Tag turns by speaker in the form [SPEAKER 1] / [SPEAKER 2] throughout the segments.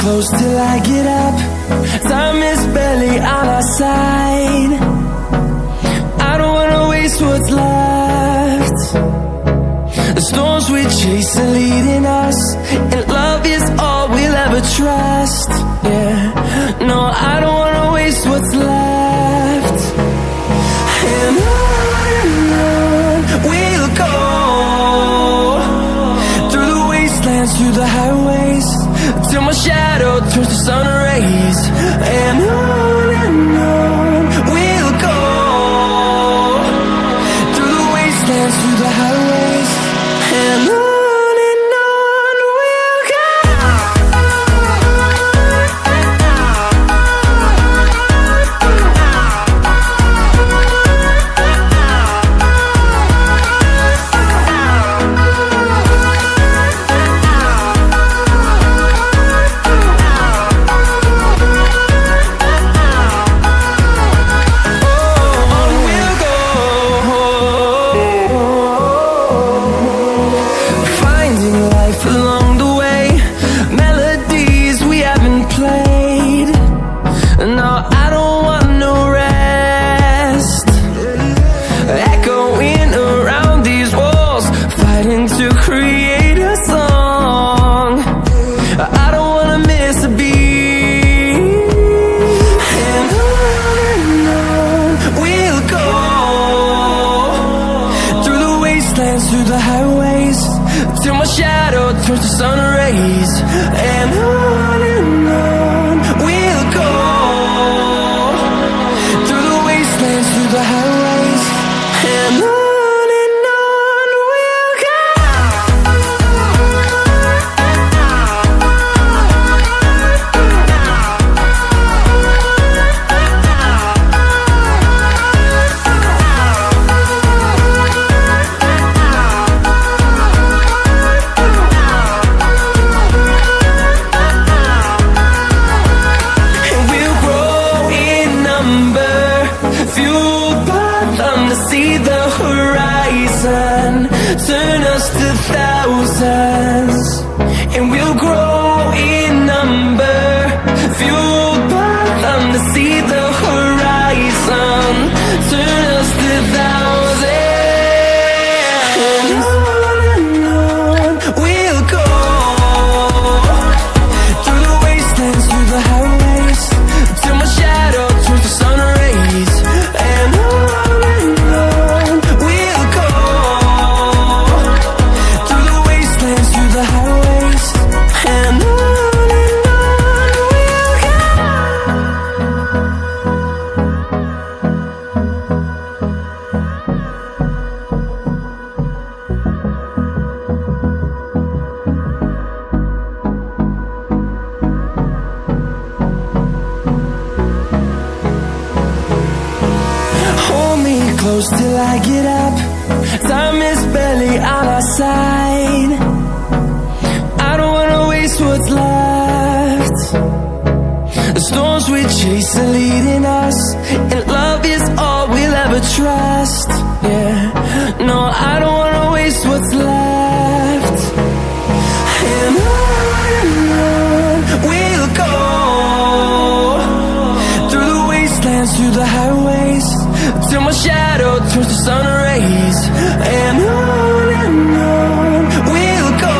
[SPEAKER 1] close till I get up. Time is barely on our side. I don't wanna waste what's left. The storms we chase are leading us, and love is all we'll ever trust. Yeah, no, I don't wanna waste what's left. And on we'll go, through the wastelands, through the highways, till my shadow turns to sun rays. And on we'll go, through the wastelands, through the highways, and on we'll go. Through the highways, till my shadow turns to sun rays. And on we'll go, through the wastelands, through the highways, and on we'll go. See the horizon, turn us to thousands, and we'll grow in number, fueled by them. To see the horizon, turn us to thousands, and on we'll go, through the wastelands, through the highways, till my shadow turns to sun rays. And close till I get up. Time is barely on our side. I don't wanna waste what's left. The storms we chase are leading us, and love is all we'll ever trust. Yeah, no, I don't wanna waste what's left. And on we'll go, through the wastelands, through the highways, till my shadow turns to sun rays. And on we'll go,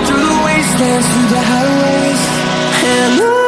[SPEAKER 1] through the wastelands, through the highways, and on.